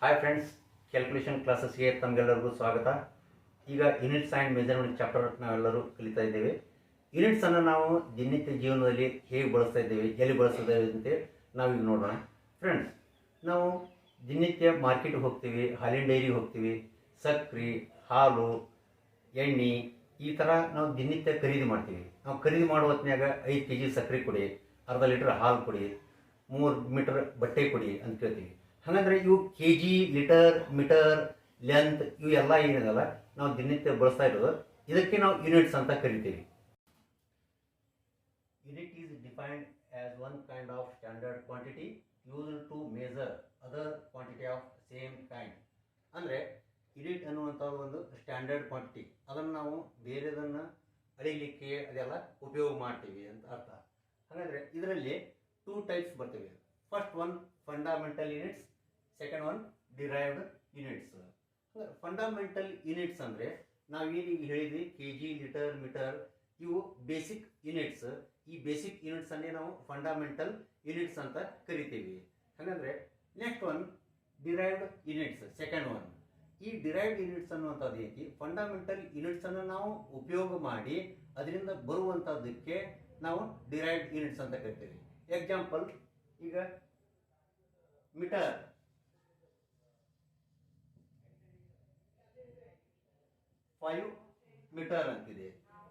Hi friends, calculation ಕ್ಲಾಸಸ್ಗೆ ತಮಗೆಲ್ಲರಿಗೂ ಸ್ವಾಗತ. ಈಗ ಯೂನಿಟ್ಸ್ ಆ್ಯಂಡ್ ಮೆಜರ್ಮೆಂಟ್ ಚಾಪ್ಟರ್ ನಾವೆಲ್ಲರೂ ಕಲಿತಾ ಇದ್ದೇವೆ. ಯೂನಿಟ್ಸನ್ನು ನಾವು ದಿನನಿತ್ಯ ಜೀವನದಲ್ಲಿ ಹೇಗೆ ಬಳಸ್ತಾ ಇದ್ದೇವೆ, ಎಲ್ಲಿ ಬಳಸ್ತಾ ಇದ್ದೇವೆ ಅಂತ ನಾವೀಗ ನೋಡೋಣ. ಫ್ರೆಂಡ್ಸ್, ನಾವು ದಿನನಿತ್ಯ ಮಾರ್ಕೆಟ್ಗೆ ಹೋಗ್ತೀವಿ, ಹಾಲಿನ ಡೈರಿಗೆ ಹೋಗ್ತೀವಿ, ಸಕ್ಕರೆ, ಹಾಲು, ಎಣ್ಣೆ ಈ ಥರ ನಾವು ದಿನನಿತ್ಯ ಖರೀದಿ ಮಾಡ್ತೀವಿ. ನಾವು ಖರೀದಿ ಮಾಡೋ ಹೊತ್ತಿನಾಗ 5 kg ಸಕ್ಕರೆ ಕೊಡಿ, ಅರ್ಧ ಲೀಟ್ರ್ ಹಾಲು ಕೊಡಿ, 3 ಮೀಟರ್ ಬಟ್ಟೆ ಕೊಡಿ ಅಂತ ಕೇಳ್ತೀವಿ. ಹಾಗಂದ್ರೆ ಇವು kg, ಲೀಟರ್, ಮೀಟರ್, ಲೆಂತ್ ಇವು ಎಲ್ಲ ಏನಿದಲ್ಲ ನಾವು ದಿನನಿತ್ಯ ಬಳಸ್ತಾ ಇರೋದು, ಇದಕ್ಕೆ ನಾವು ಯೂನಿಟ್ಸ್ ಅಂತ ಕರಿತೀವಿ. Unit is defined as one kind of standard quantity used to measure other quantity of same kind. ಅಂದರೆ ಯೂನಿಟ್ ಅನ್ನುವಂಥದ್ದು ಒಂದು ಸ್ಟ್ಯಾಂಡರ್ಡ್ ಕ್ವಾಂಟಿಟಿ, ಅದನ್ನು ನಾವು ಬೇರೆದನ್ನು ಅಳಿಲಿಕ್ಕೆ ಅದೆಲ್ಲ ಉಪಯೋಗ ಮಾಡ್ತೀವಿ ಅಂತ ಅರ್ಥ. ಹಾಗಾದರೆ ಇದರಲ್ಲಿ 2 ಟೈಪ್ಸ್ ಬರ್ತವೆ. First one fundamental units, second one derived units. Fundamental units ಅಂದರೆ ನಾವೇನೀಗ ಹೇಳಿದ್ವಿ kg, ಲೀಟರ್, ಮೀಟರ್ ಇವು ಬೇಸಿಕ್ ಯೂನಿಟ್ಸ್. ಈ ಬೇಸಿಕ್ ಯೂನಿಟ್ಸ್ ಅನ್ನೇ ನಾವು ಫಂಡಮೆಂಟಲ್ ಯೂನಿಟ್ಸ್ ಅಂತ ಕರಿತೀವಿ. ಹಾಗಂದ್ರೆ next one derived units, second one. ಈ ಡಿರೈವ್ಡ್ ಯೂನಿಟ್ಸ್ ಅನ್ನುವಂಥದ್ದು ಐತಿ, ಫಂಡಮೆಂಟಲ್ ಯೂನಿಟ್ಸ್ ಅನ್ನು ನಾವು ಉಪಯೋಗ ಮಾಡಿ ಅದರಿಂದ ಬರುವಂಥದ್ದಕ್ಕೆ ನಾವು ಡಿರೈವ್ಡ್ ಯೂನಿಟ್ಸ್ ಅಂತ ಕರಿತೀವಿ. ಎಕ್ಸಾಂಪಲ್, ಈಗ ಮೀಟರ್ 5 ಮೀಟರ್ ಅಂತಿದೆ.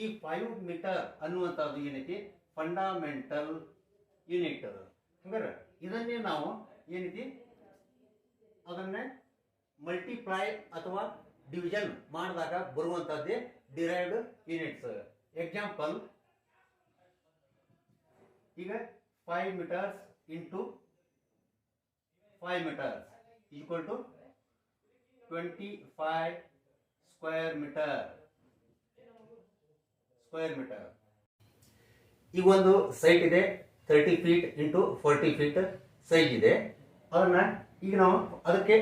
ಈ 5 ಮೀಟರ್ ಅನ್ನುವಂಥದ್ದು ಏನೈತಿ ಫಂಡಮೆಂಟಲ್ ಯೂನಿಟ್. ಹಂಗಾರೆ ಇದನ್ನೇ ನಾವು ಏನೈತಿ ಅದನ್ನೇ ಮಲ್ಟಿಪ್ಲೈ ಅಥವಾ ಡಿವಿಷನ್ ಮಾಡಿದಾಗ ಬರುವಂಥದ್ದೇ ಡಿರೈವ್ಡ್ ಯೂನಿಟ್ಸ್. ಎಕ್ಸಾಂಪಲ್, ಈಗ 5 metres into 5 meters equal to 25 square meter. ಈಗ ಒಂದು ಸೈಟ್ ಇದೆ, 30 feet ಇಂಟು 40 feet ಸೈಜ್ ಇದೆ. ಅದನ್ನ ಈಗ ನಾವು ಅದಕ್ಕೆ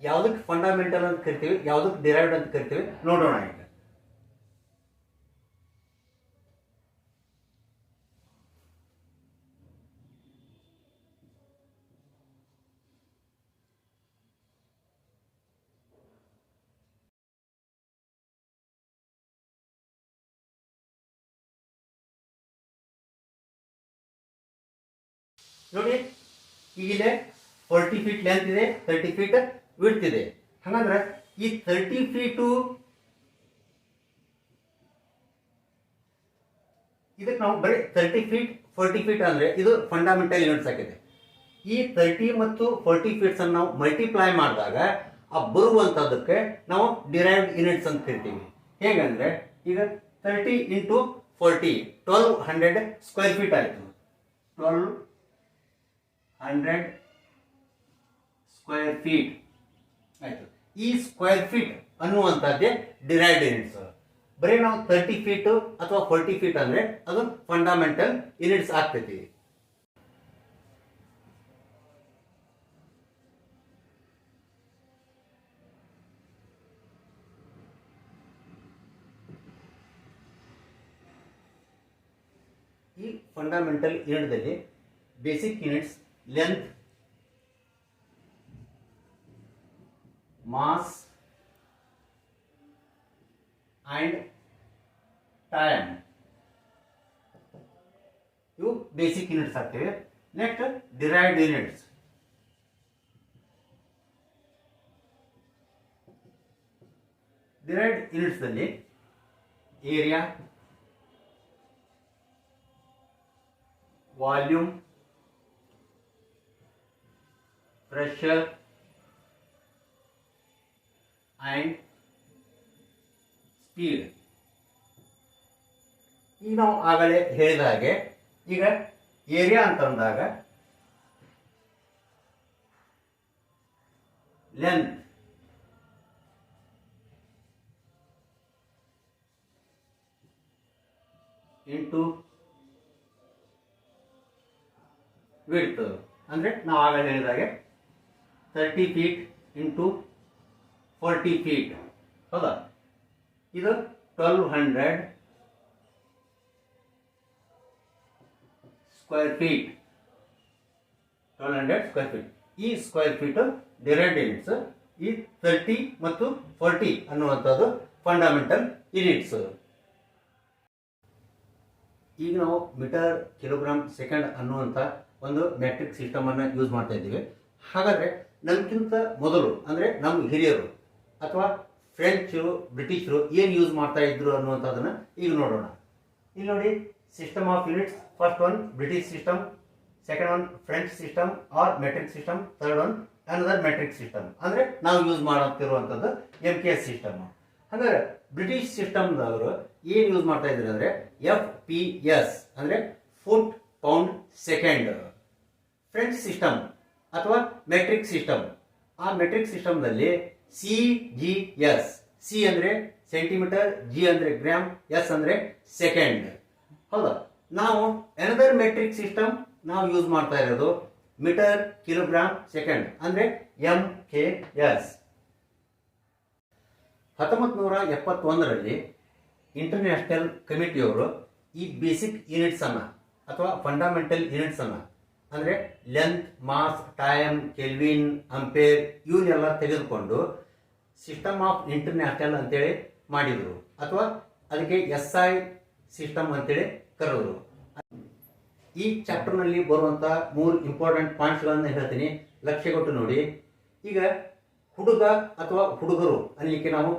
ಯಾವುದಕ್ಕೆ ಫಂಡಮೆಂಟಲ್ ಅಂತ ಕರಿತೀವಿ, ಯಾವುದಕ್ಕೆ ಡಿರೈವ್ಡ್ ಅಂತ ಕರಿತೀವಿ ನೋಡೋಣ. ಈಗ ನೋಡಿ, ಈಗಿಲ್ಲೇ 40 feet ಲೆಂತ್ ಇದೆ, 30 feet ವಿಡ್ತ್ ಇದೆ. ಹಾಗಂದ್ರೆ ಈ 30 feet ಇದಕ್ಕೆ ನಾವು ಬರೀ 30 feet 40 feet ಅಂದ್ರೆ ಇದು ಫಂಡಮೆಂಟಲ್ ಯೂನಿಟ್ಸ್ ಆಗಿದೆ. ಈ 30 ಮತ್ತು 40 feet ಅನ್ನು ನಾವು ಮಲ್ಟಿಪ್ಲೈ ಮಾಡಿದಾಗ ಆ ಬರುವಂತದಕ್ಕೆ ನಾವು ಡಿರೈವ್ಡ್ ಯೂನಿಟ್ಸ್ ಅಂತ ಕರಿತೀವಿ. ಹೇಗಂದ್ರೆ ಈಗ 30 ಇಂಟು 40 1200 ಸ್ಕ್ವೇರ್ ಫೀಟ್ ಆಯಿತು. 1200 ಸ್ಕ್ವೇರ್ ಫೀಟ್ ಆಯ್ತು. ಈ ಸ್ಕ್ವೇರ್ ಫೀಟ್ ಅನ್ನುವಂಥದ್ದೇ ಡಿರೈವ್ಡ್ ಯೂನಿಟ್ಸ್. ಬರೀ ನಾವು 30 feet ಅಥವಾ 40 feet ಅಂದ್ರೆ ಅದು ಫಂಡಮೆಂಟಲ್ ಯೂನಿಟ್ಸ್ ಆಗ್ತೈತಿ. ಈ ಫಂಡಮೆಂಟಲ್ ಯೂನಿಟ್ದಲ್ಲಿ basic units length, mass and time ಇವು ಬೇಸಿಕ್ ಯೂನಿಟ್ಸ್ ಆಗ್ತವೆ. Next derived units. Derived units ದಲ್ಲಿ area, volume, pressure and speed. ಈಗ ನಾವು ಆಗಲೇ ಹೇಳಿದ ಹಾಗೆ ಈಗ ಏರಿಯಾ ಅಂತಂದಾಗ ಲೆಂತ್, ಇಂಟು ವಿಡ್ತ್. ಅಂದ್ರೆ ನಾವು ಆಗಲೇ ಹೇಳಿದ ಹಾಗೆ 30 feet ಇಂಟು 40 feet. ಹೌದಾ? ಇದು 1200 ಸ್ಕ್ವೇರ್ ಫೀಟ್. 1200 square feet. ಈ ಸ್ಕ್ವೇರ್ ಫೀಟ್ ಡಿರೈವ್ಡ್ ಯೂನಿಟ್ಸ್. ಈ 30 ಮತ್ತು 40 ಅನ್ನುವಂಥದ್ದು ಫಂಡಮೆಂಟಲ್ ಯೂನಿಟ್ಸ್. ಈಗ ನಾವು ಮೀಟರ್ ಕಿಲೋಗ್ರಾಮ್ ಸೆಕೆಂಡ್ ಅನ್ನುವಂಥ ಒಂದು ಮೆಟ್ರಿಕ್ ಸಿಸ್ಟಮ್ ಅನ್ನು ಯೂಸ್ ಮಾಡ್ತಾ ಇದ್ದೀವಿ. ಹಾಗಾದರೆ ನಮ್ಗಿಂತ ಮೊದಲು ಅಂದರೆ ನಮ್ಮ ಹಿರಿಯರು ಅಥವಾ ಫ್ರೆಂಚರು ಬ್ರಿಟಿಷರು ಏನು ಯೂಸ್ ಮಾಡ್ತಾ ಇದ್ರು ಅನ್ನುವಂಥದ್ದನ್ನು ಈಗ ನೋಡೋಣ. ಇಲ್ಲಿ ನೋಡಿ, system of units. First one British system, second one French system or metric system, third one another metric system. ಅಂದರೆ ನಾವು ಯೂಸ್ ಮಾಡುತ್ತಿರುವಂಥದ್ದು MKS ಸಿಸ್ಟಮ್. ಹಾಗಾದ್ರೆ ಬ್ರಿಟಿಷ್ ಸಿಸ್ಟಮ್ದವರು ಏನು ಯೂಸ್ ಮಾಡ್ತಾ ಇದ್ರು ಅಂದರೆ FPS ಅಂದರೆ foot pound second. French system ಅಥವಾ ಮೆಟ್ರಿಕ್ ಸಿಸ್ಟಮ್, ಆ ಮೆಟ್ರಿಕ್ ಸಿಸ್ಟಮ್ನಲ್ಲಿ CGS, ಸಿ ಅಂದರೆ ಸೆಂಟಿಮೀಟರ್, ಜಿ ಅಂದರೆ ಗ್ರಾಮ್, ಎಸ್ ಅಂದರೆ ಸೆಕೆಂಡ್. ಹೌದಾ? ನಾವು ಅನದರ್ ಮೆಟ್ರಿಕ್ ಸಿಸ್ಟಮ್ ನಾವು ಯೂಸ್ ಮಾಡ್ತಾ ಇರೋದು ಮೀಟರ್ ಕಿಲೋಗ್ರಾಮ್ ಸೆಕೆಂಡ್ ಅಂದರೆ MKS. 1971ರಲ್ಲಿ ಇಂಟರ್ನ್ಯಾಷನಲ್ ಕಮಿಟಿಯವರು ಈ ಬೇಸಿಕ್ ಯೂನಿಟ್ಸ್ ಅನ್ನ ಅಥವಾ ಫಂಡಮೆಂಟಲ್ ಯೂನಿಟ್ಸ್ ಅನ್ನ ಅಂದರೆ length, mass, time, kelvin, ampere ಇವನ್ನೆಲ್ಲ ತೆಗೆದುಕೊಂಡು ಸಿಸ್ಟಮ್ ಆಫ್ ಇಂಟರ್ನ್ಯಾಷನಲ್ ಅಂತೇಳಿ ಮಾಡಿದರು, ಅಥವಾ ಅದಕ್ಕೆ SI ಸಿಸ್ಟಮ್ ಅಂತೇಳಿ ಕರೆದರು. ಈ ಚಾಪ್ಟರ್ನಲ್ಲಿ ಬರುವಂಥ 3 ಇಂಪಾರ್ಟೆಂಟ್ ಪಾಯಿಂಟ್ಸ್ಗಳನ್ನು ಹೇಳ್ತೀನಿ, ಲಕ್ಷ್ಯ ಕೊಟ್ಟು ನೋಡಿ. ಈಗ ಹುಡುಗ ಅಥವಾ ಹುಡುಗರು ಅನ್ನಲಿಕ್ಕೆ ನಾವು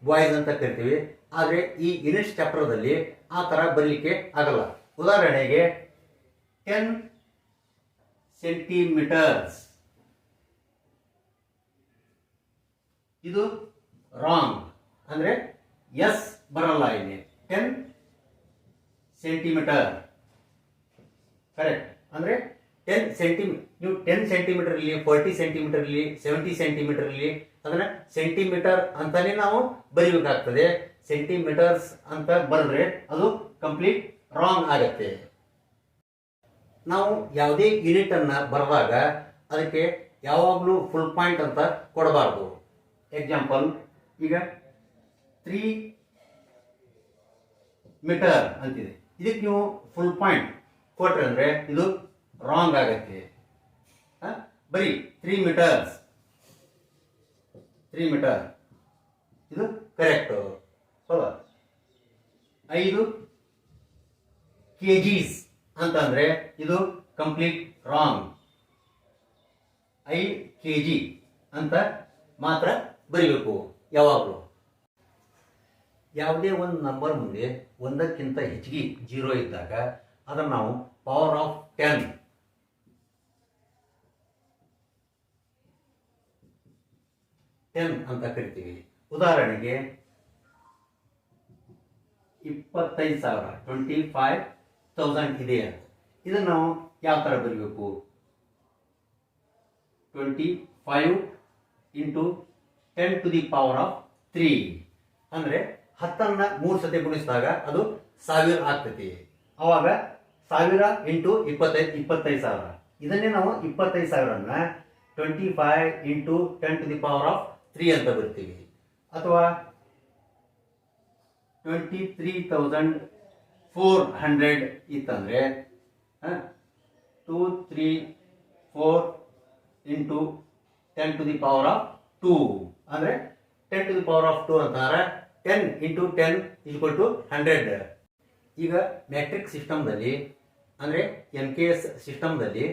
ಬಾಯ್ಸ್ ಅಂತ ಕರಿತೀವಿ. ಆದರೆ ಈ ಯೂನಿಟ್ಸ್ ಚಾಪ್ಟರ್ದಲ್ಲಿ ಆ ಥರ ಬರಲಿಕ್ಕೆ ಆಗಲ್ಲ. ಉದಾಹರಣೆಗೆ 10 ಸೆಂಟಿಮೀಟರ್ಸ್, ಇದು ರಾಂಗ್, ಅಂದರೆ ಎಸ್ ಬರಲ್ಲ ಇಲ್ಲಿ. 10 ಸೆಂಟಿಮೀಟರ್ ಕರೆಕ್ಟ್. ಅಂದರೆ 10 ಸೆಂಟಿಮೀಟರ್, ನೀವು 10 ಸೆಂಟಿಮೀಟರ್ ಇರಲಿ, 40 ಸೆಂಟಿಮೀಟರ್ ಇರಲಿ, 70 ಸೆಂಟಿಮೀಟರ್ ಇರಲಿ, ಅದನ್ನ ಸೆಂಟಿಮೀಟರ್ ಅಂತಾನೆ ನಾವು ಬರೀಬೇಕಾಗ್ತದೆ. ಸೆಂಟಿಮೀಟರ್ಸ್ ಅಂತ ಬರೆದ್ರೆ ಅದು ಕಂಪ್ಲೀಟ್ ರಾಂಗ್ ಆಗತ್ತೆ. ನಾವು ಯಾವುದೇ ಯೂನಿಟ್ ಅನ್ನ ಬರೆದಾಗ ಅದಕ್ಕೆ ಯಾವಾಗಲೂ ಫುಲ್ ಪಾಯಿಂಟ್ ಅಂತ ಕೊಡಬಾರ್ದು. ಎಕ್ಸಾಂಪಲ್, ಈಗ 3 ಮೀಟರ್ ಅಂತಿದೆ, ಇದಕ್ಕೆ ನೀವು ಫುಲ್ ಪಾಯಿಂಟ್ ಕೊಟ್ರೆ ಅಂದ್ರೆ ಇದು ರಾಂಗ್ ಆಗತ್ತೆ. ಬರೀ 3 ಮೀಟರ್ಸ್, 3 ಮೀಟರ್ ಇದು ಕರೆಕ್ಟ್. ಹೌದಾ? 5 kgs ಅಂತಂದ್ರೆ ಇದು ಕಂಪ್ಲೀಟ್ ರಾಂಗ್. 5 kg ಅಂತ ಮಾತ್ರ ಬರೀಬೇಕು ಯಾವಾಗಲೂ. ಯಾವುದೇ ಒಂದು ನಂಬರ್ ಮುಂದೆ ಒಂದಕ್ಕಿಂತ ಹೆಚ್ಚಿಗೆ 0 ಇದ್ದಾಗ ಅದನ್ನು ನಾವು ಪವರ್ ಆಫ್ 10 ಅಂತ ಕರಿತೀವಿ. ಉದಾಹರಣೆಗೆ 25,000 25,000 ಇದೆ ಅಂತ. ಇದನ್ನು ನಾವು ಯಾವ ಥರ ಬರೀಬೇಕು? 25 into 10 to the power of 3 ಅಂದರೆ 10ಅನ್ನ 3 ಸತಿ ಗುಣಿಸಿದಾಗ ಅದು 1000 ಆಗ್ತೈತಿ. ಅವಾಗ 1000 ಇಂಟು 25,000. ಇದನ್ನೇ ನಾವು 25,000ನ್ನ 25 into 10 to the power of 3 ಅಂತ ಬರ್ತೀವಿ. ಅಥವಾ 23,400 ಇತ್ತಂದ್ರೆ 234 into 10 to the power of 2 ಅಂದರೆ 10 ಟು ದಿ ಪವರ್ ಆಫ್ 2 ಅಂತಾರೆ. 10 ಇಂಟು 10 ಈಕ್ವಲ್ ಟು 100. ಈಗ ಮ್ಯಾಟ್ರಿಕ್ ಸಿಸ್ಟಮ್ದಲ್ಲಿ ಅಂದರೆ MKS ಸಿಸ್ಟಮ್ದಲ್ಲಿ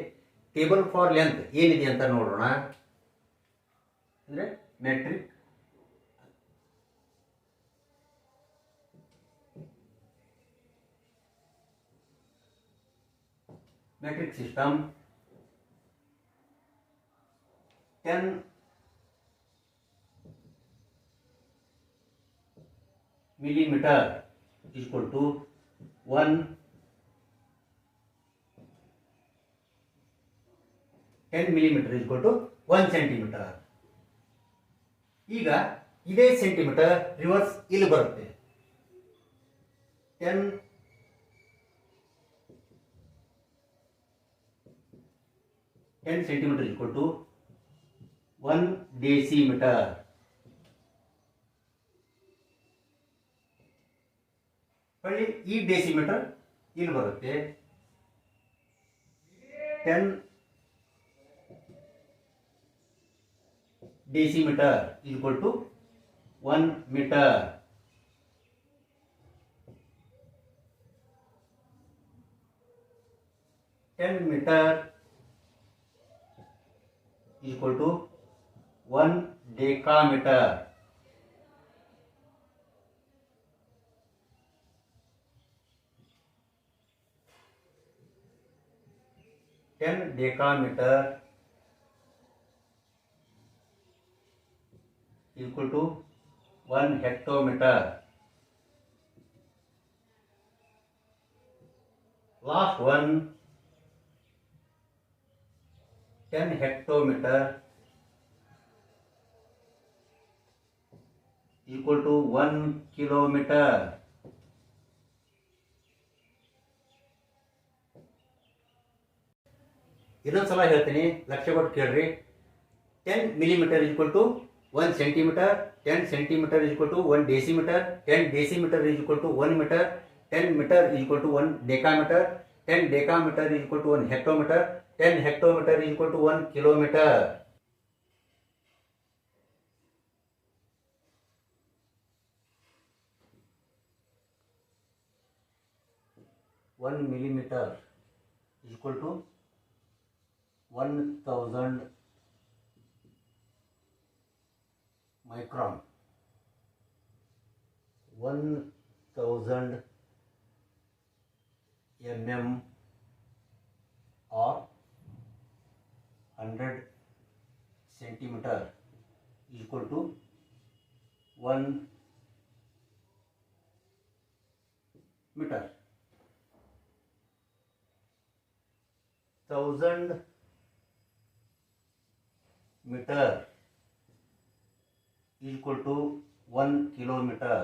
ಟೇಬಲ್ ಫಾರ್ ಲೆಂತ್ ಏನಿದೆ ಅಂತ ನೋಡೋಣ. ಅಂದರೆ matrix system 10 millimeter equal to 1 10 millimeter equal to 1 centimeter. ಈಗ ಇದೇ ಸೆಂಟಿಮೀಟರ್ ರಿವರ್ಸ್ ಇಲ್ಲಿ ಬರುತ್ತೆ. 10 centimeter equal to 1 decimeter. ಹೊಳ್ಳಿ ಈ ಡೆಸಿಮೀಟರ್ ಇಲ್ಲಿ ಬರುತ್ತೆ. 10 decimeter is equal to 1 meter. 10 meter is equal to 1 decameter. 10 decameter is equal to 1 hectometer. Last one, 10 hectometer equal to 1 kilometer. ಇನ್ನೊಂದ್ಸಲ ಹೇಳ್ತೀನಿ, ಲಕ್ಷ್ಯ ಕೊಟ್ಟು ಕೇಳ್ರಿ. 10 millimeter is equal to 1 centimeter, 10 centimeter is equal to 1 decimeter, 10 decimeter is equal to 1 meter, 10 meter is equal to 1 decameter, 10 decameter is equal to 1 hectometer, 10 hectometer is equal to 1 kilometer. One millimeter is equal to 1000 micron. 1000 mm or 100 centimeter is equal to 1 meter. 1000 meter is equal to 1 kilometer.